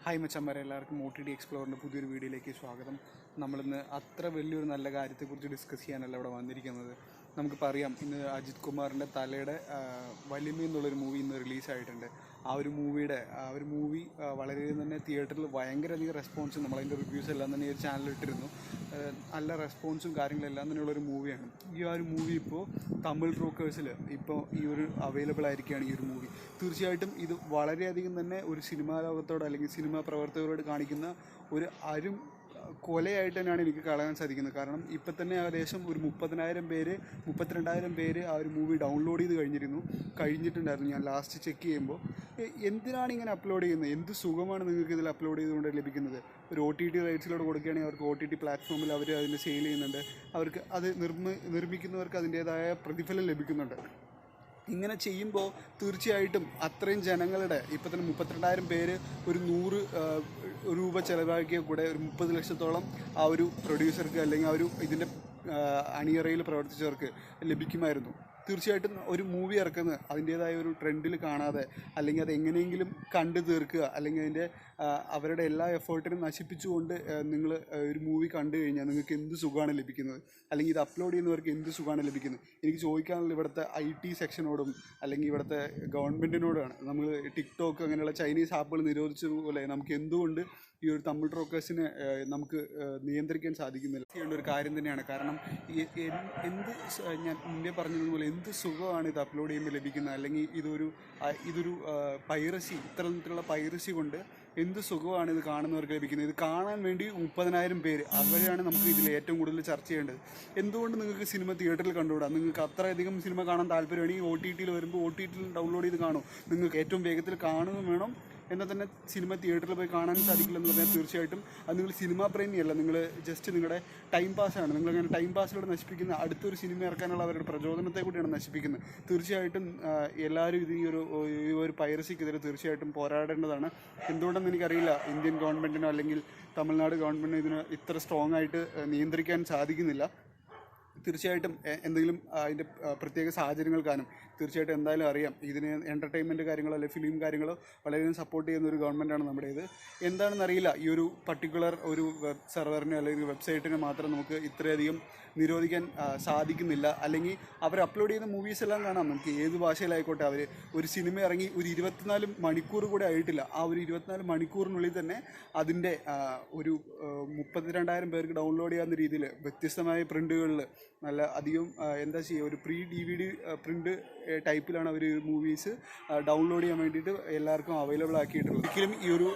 Hi മച്ചന്മാരെ, എല്ലാവർക്കും OTT എക്സ്പ്ലോറിൻ്റെ പുതിയൊരു വീഡിയോയിലേക്ക് സ്വാഗതം. നമ്മളിന്ന് അത്ര വലിയൊരു നല്ല കാര്യത്തെക്കുറിച്ച് ഡിസ്കസ് ചെയ്യാനല്ല ഇവിടെ വന്നിരിക്കുന്നത്. നമുക്കിപ്പോൾ അറിയാം, ഇന്ന് അജിത് കുമാറിൻ്റെ തലയുടെ വലിമ എന്നുള്ളൊരു മൂവി ഇന്ന് റിലീസായിട്ടുണ്ട്. ആ ഒരു മൂവി വളരെ തന്നെ തിയേറ്ററിൽ ഭയങ്കരധികം റെസ്പോൺസും, നമ്മളതിൻ്റെ റിവ്യൂസ് എല്ലാം തന്നെ ഈ ഒരു ചാനലിൽ ഇട്ടിരുന്നു. നല്ല റെസ്പോൺസും കാര്യങ്ങളെല്ലാം തന്നെയുള്ളൊരു മൂവിയാണ്. ഈ ഒരു മൂവി ഇപ്പോൾ തമിഴ് റോക്കേഴ്സിൽ ഇപ്പോൾ ഈ ഒരു അവൈലബിൾ ആയിരിക്കുകയാണ് ഈ ഒരു മൂവി. തീർച്ചയായിട്ടും ഇത് വളരെയധികം തന്നെ ഒരു സിനിമാ ലോകത്തോട് അല്ലെങ്കിൽ സിനിമാ പ്രവർത്തകരോട് കാണിക്കുന്ന ഒരു കൊലയായിട്ട് തന്നെയാണ് എനിക്ക് കാണാൻ സാധിക്കുന്നത്. കാരണം ഇപ്പം തന്നെ ഏകദേശം ഒരു 32,000 പേര് ആ ഒരു മൂവി ഡൗൺലോഡ് ചെയ്ത് കഴിഞ്ഞിട്ടുണ്ടായിരുന്നു. ഞാൻ ലാസ്റ്റ് ചെക്ക് ചെയ്യുമ്പോൾ എന്തിനാണ് ഇങ്ങനെ അപ്ലോഡ് ചെയ്യുന്നത്? എന്ത് സുഖമാണ് നിങ്ങൾക്ക് ഇതിൽ അപ്ലോഡ് ചെയ്തുകൊണ്ട് ലഭിക്കുന്നത്? ഒരു OTT റൈറ്റ്സിലൂടെ കൊടുക്കുകയാണെങ്കിൽ അവർക്ക് OTT പ്ലാറ്റ്ഫോമിൽ അവർ അതിന് സെയിൽ ചെയ്യുന്നുണ്ട്. അവർക്ക് അത് നിർമ്മിക്കുന്നവർക്ക് അതിൻ്റേതായ പ്രതിഫലം ലഭിക്കുന്നുണ്ട്. ഇങ്ങനെ ചെയ്യുമ്പോൾ തീർച്ചയായിട്ടും അത്രയും ജനങ്ങളുടെ ഇപ്പം തന്നെ 32,000 പേര് ഒരു 100 രൂപ ചിലവാക്കിയ കൂടെ ഒരു 30 ലക്ഷത്തോളം ആ ഒരു പ്രൊഡ്യൂസർക്ക് അല്ലെങ്കിൽ ആ ഒരു ഇതിൻ്റെ അണിയറയിൽ പ്രവർത്തിച്ചവർക്ക് ലഭിക്കുമായിരുന്നു. തീർച്ചയായിട്ടും ഒരു മൂവി ഇറക്കുന്നത് അതിൻ്റേതായ ഒരു ട്രെൻഡിൽ കാണാതെ, അല്ലെങ്കിൽ അത് എങ്ങനെയെങ്കിലും കണ്ടു തീർക്കുക, അല്ലെങ്കിൽ അവരുടെ എല്ലാ എഫേർട്ടിനും നശിപ്പിച്ചുകൊണ്ട് നിങ്ങൾ ഒരു മൂവി കണ്ടു കഴിഞ്ഞാൽ നിങ്ങൾക്ക് എന്ത് സുഖമാണ് ലഭിക്കുന്നത്? അല്ലെങ്കിൽ ഇത് അപ്ലോഡ് ചെയ്യുന്നവർക്ക് എന്ത് സുഖമാണ് ലഭിക്കുന്നത്? എനിക്ക് ചോദിക്കാനുള്ള ഇവിടുത്തെ IT സെക്ഷനോടും അല്ലെങ്കിൽ ഇവിടുത്തെ ഗവൺമെൻറ്റിനോടാണ്. നമ്മൾ ടിക്ടോക്ക് അങ്ങനെയുള്ള ചൈനീസ് ആപ്പുകൾ നിരോധിച്ചതുപോലെ നമുക്ക് എന്തുകൊണ്ട് ഈ ഒരു തമിഴ് റോക്കേഴ്സിനെ നമുക്ക് നിയന്ത്രിക്കാൻ സാധിക്കുന്നില്ല? ചെയ്യേണ്ട ഒരു കാര്യം തന്നെയാണ്. കാരണം ഞാൻ മുന്നേ പറഞ്ഞതുപോലെ എന്ത് സുഖമാണ് ഇത് അപ്ലോഡ് ചെയ്യുമ്പോൾ ലഭിക്കുന്നത്? അല്ലെങ്കിൽ ഇതൊരു പൈറസി, ഇത്തരത്തിലുള്ള പൈറസി കൊണ്ട് എന്ത് സുഖമാണ് ഇത് കാണുന്നവർക്ക് ലഭിക്കുന്നത്? ഇത് കാണാൻ വേണ്ടി 30,000 പേര്, അവരെയാണ് നമുക്ക് ഇതിൽ ഏറ്റവും കൂടുതൽ ചർച്ച ചെയ്യേണ്ടത്. എന്തുകൊണ്ട് നിങ്ങൾക്ക് സിനിമ തിയേറ്ററിൽ കണ്ടുകൂടാം? നിങ്ങൾക്ക് അത്രയധികം സിനിമ കാണാൻ താല്പര്യമാണെങ്കിൽ OTTയിൽ വരുമ്പോൾ OTTയിൽ ഡൗൺലോഡ് ചെയ്ത് കാണും. നിങ്ങൾക്ക് ഏറ്റവും വേഗത്തിൽ കാണുകയും വേണം, എന്നാൽ തന്നെ സിനിമ തിയേറ്ററിൽ പോയി കാണാൻ സാധിക്കില്ലെന്ന് പറഞ്ഞാൽ തീർച്ചയായിട്ടും അത് നിങ്ങൾ സിനിമാ പ്രേമിയല്ല, നിങ്ങൾ ജസ്റ്റ് നിങ്ങളുടെ ടൈം പാസ്സാണ്. നിങ്ങളങ്ങനെ ടൈം പാസ്സിലൂടെ നശിപ്പിക്കുന്ന അടുത്തൊരു സിനിമ ഇറക്കാനുള്ള അവരുടെ പ്രചോദനത്തെ കൂടിയാണ് നശിപ്പിക്കുന്നത്. തീർച്ചയായിട്ടും എല്ലാവരും ഈ ഒരു പൈറസിക്കെതിരെ തീർച്ചയായിട്ടും പോരാടേണ്ടതാണ്. എന്തുകൊണ്ടെന്ന് എനിക്കറിയില്ല, ഇന്ത്യൻ ഗവൺമെൻറ്റിനോ അല്ലെങ്കിൽ തമിഴ്നാട് ഗവൺമെൻറ്റിനോ ഇതിന് ഇത്ര സ്ട്രോങ് ആയിട്ട് നിയന്ത്രിക്കാൻ സാധിക്കുന്നില്ല. തീർച്ചയായിട്ടും എന്തെങ്കിലും അതിൻ്റെ പ്രത്യേക സാഹചര്യങ്ങൾ കാണും. തീർച്ചയായിട്ടും എന്തായാലും അറിയാം, ഇതിന് എൻ്റർടൈൻമെൻറ്റ് കാര്യങ്ങളോ അല്ലെങ്കിൽ ഫിലിം കാര്യങ്ങളോ വളരെയധികം സപ്പോർട്ട് ചെയ്യുന്ന ഒരു ഗവൺമെൻറ്റാണ് നമ്മുടേത്. എന്താണെന്നറിയില്ല, ഈ ഒരു പർട്ടിക്കുലർ ഒരു വെബ് സെർവറിനെ അല്ലെങ്കിൽ വെബ്സൈറ്റിനെ മാത്രം നമുക്ക് ഇത്രയധികം നിരോധിക്കാൻ സാധിക്കുന്നില്ല. അല്ലെങ്കിൽ അവർ അപ്ലോഡ് ചെയ്യുന്ന മൂവീസ് എല്ലാം കാണാം, നമുക്ക് ഏത് ഭാഷയിലായിക്കോട്ടെ. അവർ ഒരു സിനിമ ഇറങ്ങി ഒരു 24 മണിക്കൂർ കൂടെ ആയിട്ടില്ല, ആ ഒരു 24 മണിക്കൂറിനുള്ളിൽ തന്നെ അതിൻ്റെ ഒരു 32,000 പേർക്ക് ഡൗൺലോഡ് ചെയ്യാവുന്ന രീതിയിൽ വ്യത്യസ്തമായ പ്രിൻ്റുകളിൽ നല്ല അധികം എന്താ ചെയ്യുക, ഒരു DVD പ്രിൻ്റ് ടൈപ്പിലാണ് അവർ മൂവീസ് ഡൗൺലോഡ് ചെയ്യാൻ വേണ്ടിയിട്ട് എല്ലാവർക്കും അവൈലബിൾ ആക്കിയിട്ടുള്ളത്. ഒരിക്കലും ഈ ഒരു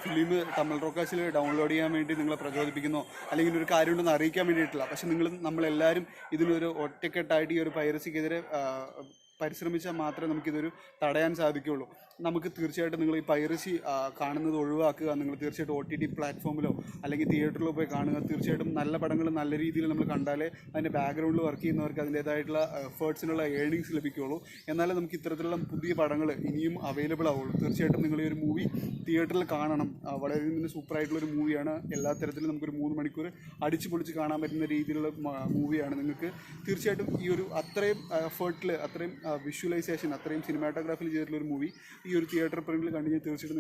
ഫിലിം തമിഴ് റോക്കേഴ്സിൽ ഡൗൺലോഡ് ചെയ്യാൻ വേണ്ടി നിങ്ങളെ പ്രചോദിപ്പിക്കുന്നോ അല്ലെങ്കിൽ ഒരു കാര്യം ഉണ്ടെന്ന് അറിയിക്കാൻ വേണ്ടിയിട്ടില്ല. പക്ഷെ നമ്മളെല്ലാവരും ഇതിനൊരു ഒറ്റക്കെട്ടായിട്ട് ഈ ഒരു പൈറസിക്കെതിരെ പരിശ്രമിച്ചാൽ മാത്രമേ നമുക്കിതൊരു തടയാൻ സാധിക്കുകയുള്ളൂ. നമുക്ക് തീർച്ചയായിട്ടും നിങ്ങൾ ഈ പൈറസി കാണുന്നത് ഒഴിവാക്കുക. നിങ്ങൾ തീർച്ചയായിട്ടും OTT പ്ലാറ്റ്ഫോമിലോ അല്ലെങ്കിൽ തിയേറ്ററിലോ പോയി കാണുക. തീർച്ചയായിട്ടും നല്ല പടങ്ങൾ നല്ല രീതിയിൽ നമ്മൾ കണ്ടാലേ അതിൻ്റെ ബാക്ക്ഗ്രൗണ്ടിൽ വർക്ക് ചെയ്യുന്നവർക്ക് അതിൻ്റേതായിട്ടുള്ള എഫേർട്സിനുള്ള ഏർണിങ്സ് ലഭിക്കുകയുള്ളൂ. എന്നാലേ നമുക്ക് ഇത്തരത്തിലുള്ള പുതിയ പടങ്ങൾ ഇനിയും അവൈലബിൾ ആവുള്ളൂ. തീർച്ചയായിട്ടും നിങ്ങൾ ഈ ഒരു മൂവി തിയേറ്ററിൽ കാണണം. വളരെ തന്നെ സൂപ്പറായിട്ടുള്ളൊരു മൂവിയാണ്. എല്ലാ തരത്തിലും നമുക്കൊരു 3 മണിക്കൂർ അടിച്ചു പൊളിച്ച് കാണാൻ പറ്റുന്ന രീതിയിലുള്ള മൂവിയാണ്. നിങ്ങൾക്ക് തീർച്ചയായിട്ടും ഈ ഒരു അത്രയും എഫേർട്ടിൽ, അത്രയും വിഷ്വലൈസേഷൻ, അത്രയും സിനിമാറ്റോഗ്രാഫിയിൽ ചെയ്തിട്ടുള്ളൊരു മൂവി ഈ ഒരു തിയേറ്റർ പ്രിൻറ്റിൽ കണ്ടു കഴിഞ്ഞാൽ തീർച്ചയായിട്ടും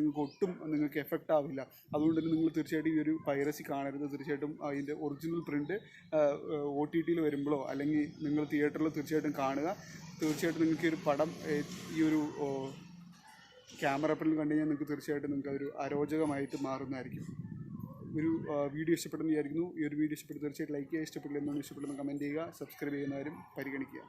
നിങ്ങൾക്ക് എഫക്റ്റ് ആവില്ല. അതുകൊണ്ട് തന്നെ നിങ്ങൾ തീർച്ചയായിട്ടും ഈ ഒരു പൈറസി കാണരുത്. തീർച്ചയായിട്ടും അതിൻ്റെ ഒറിജിനൽ പ്രിൻറ്റ് OTTയിൽ വരുമ്പോഴോ അല്ലെങ്കിൽ നിങ്ങൾ തിയേറ്ററിൽ തീർച്ചയായിട്ടും കാണുക. തീർച്ചയായിട്ടും നിങ്ങൾക്ക് ഈ ഒരു പടം ഈ ഒരു ക്യാമറ പ്രിൻറ്റിൽ കണ്ടു കഴിഞ്ഞാൽ നിങ്ങൾക്ക് തീർച്ചയായിട്ടും നിങ്ങൾക്ക് അതൊരു അരോചകമായിട്ട് മാറുന്നതായിരിക്കും. ഒരു വീഡിയോ ഇഷ്ടപ്പെടുന്ന വിചാരിക്കുന്നു. ഈ ഒരു വീഡിയോ ഇഷ്ടപ്പെടുന്ന തീർച്ചയായിട്ടും ലൈക്ക് ചെയ്യുക. ഇഷ്ടപ്പെട്ടില്ല എന്നൊന്നും ഇഷ്ടപ്പെടുന്ന കമൻറ്റ് ചെയ്യുക. സബ്സ്ക്രൈബ് ചെയ്യുന്നവരും പരിഗണിക്കുക.